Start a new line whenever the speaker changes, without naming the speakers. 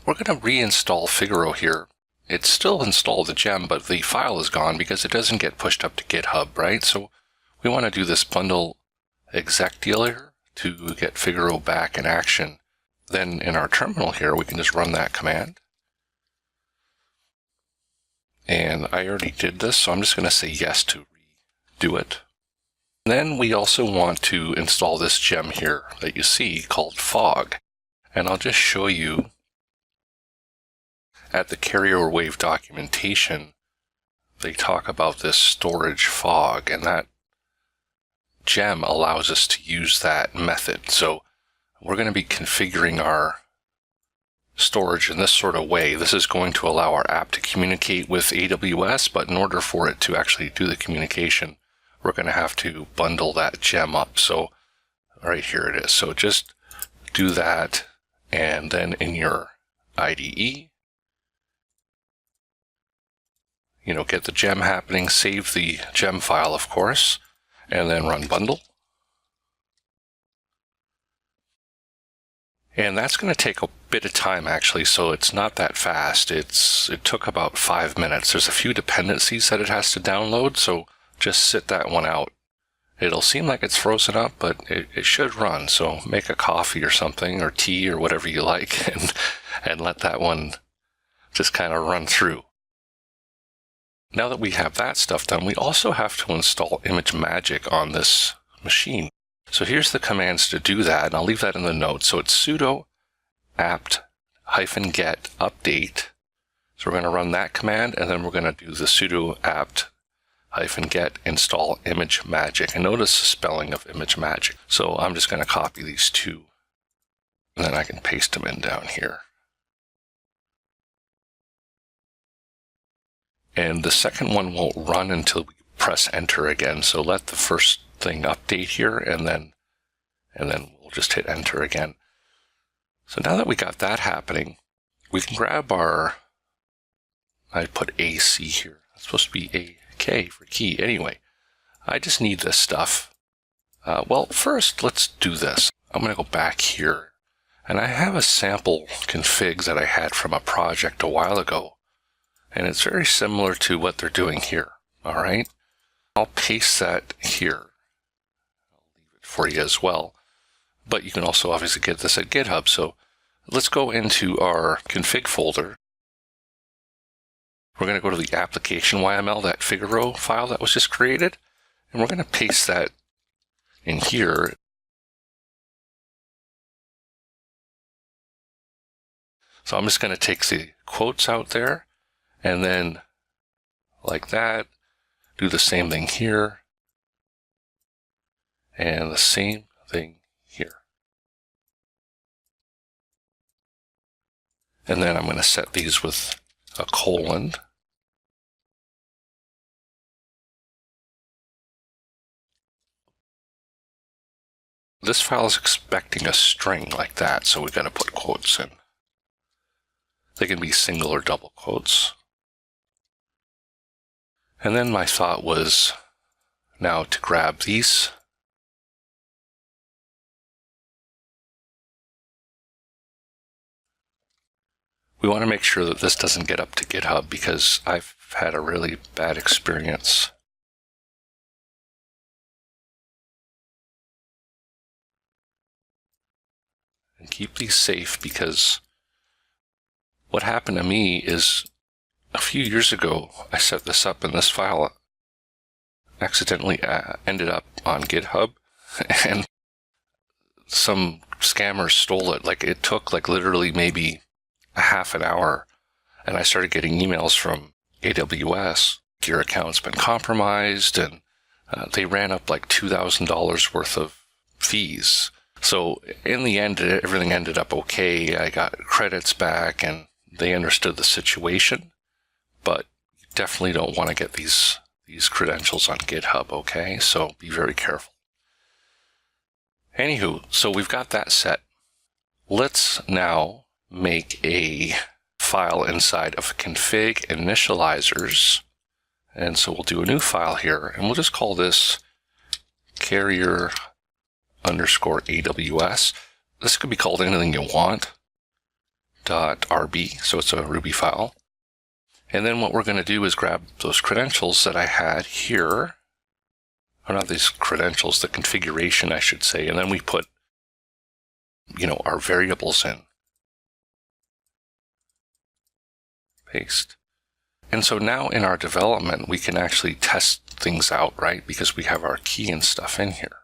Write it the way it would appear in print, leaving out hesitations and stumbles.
we're going to reinstall Figaro here. It's still installed the gem, but the file is gone because it doesn't get pushed up to GitHub, right? So we want to do this bundle exec deal here to get Figaro back in action. Then in our terminal here, we can just run that command. And I already did this, so I'm just going to say yes to redo it. Then we also want to install this gem here that you see called Fog. And I'll just show you at the carrier wave documentation, they talk about this storage fog, and that gem allows us to use that method. So we're going to be configuring our storage in this sort of way. This is going to allow our app to communicate with AWS, but in order for it to actually do the communication, we're going to have to bundle that gem up. So right here it is. So just do that, and then in your IDE, get the gem happening, save the gem file, of course, and then run bundle. And that's going to take a bit of time, actually, so it's not that fast. It took about 5 minutes. There's a few dependencies that it has to download, so just sit that one out. It'll seem like it's frozen up, but it should run. So make a coffee or something, or tea, or whatever you like, and let that one just kind of run through. Now that we have that stuff done, we also have to install ImageMagic on this machine. So here's the commands to do that, and I'll leave that in the notes. So it's sudo apt-get update. So we're going to run that command, and then we're going to do the sudo apt-get install ImageMagic. And notice the spelling of ImageMagic. So I'm just going to copy these two, and then I can paste them in down here. And the second one won't run until we press enter again. So let the first thing update here, and then we'll just hit enter again. So now that we got that happening, we can grab our, I put AC here. It's supposed to be AK for key. Anyway, I just need this stuff. Well, first let's do this. I'm going to go back here, and I have a sample config that I had from a project a while ago, and it's very similar to what they're doing here. All right, I'll paste that here. For you as well, but you can also obviously get this at GitHub. So let's go into our config folder. We're going to go to the application YML, that Figaro file that was just created, and we're going to paste that in here. So I'm just going to take the quotes out there, and then like that, do the same thing here. And the same thing here. And then I'm going to set these with a colon. This file is expecting a string like that, so we've got to put quotes in. They can be single or double quotes. And then my thought was now to grab these. We want to make sure that this doesn't get up to GitHub, because I've had a really bad experience. And keep these safe, because what happened to me is a few years ago, I set this up, and this file accidentally ended up on GitHub, and some scammers stole it. Like, it took literally maybe a half an hour, and I started getting emails from AWS. Your account's been compromised, and they ran up like $2,000 worth of fees. So in the end, everything ended up okay. I got credits back, and they understood the situation, but you definitely don't want to get these credentials on GitHub, okay? So be very careful. Anywho, so we've got that set. Let's now make a file inside of config initializers. And so we'll do a new file here, and we'll just call this carrier_AWS. This could be called anything you want. .rb, so it's a Ruby file. And then what we're going to do is grab those credentials that I had here, or not these credentials, the configuration, I should say, and then we put, our variables in. Paste. And so now in our development, we can actually test things out, right? Because we have our key and stuff in here.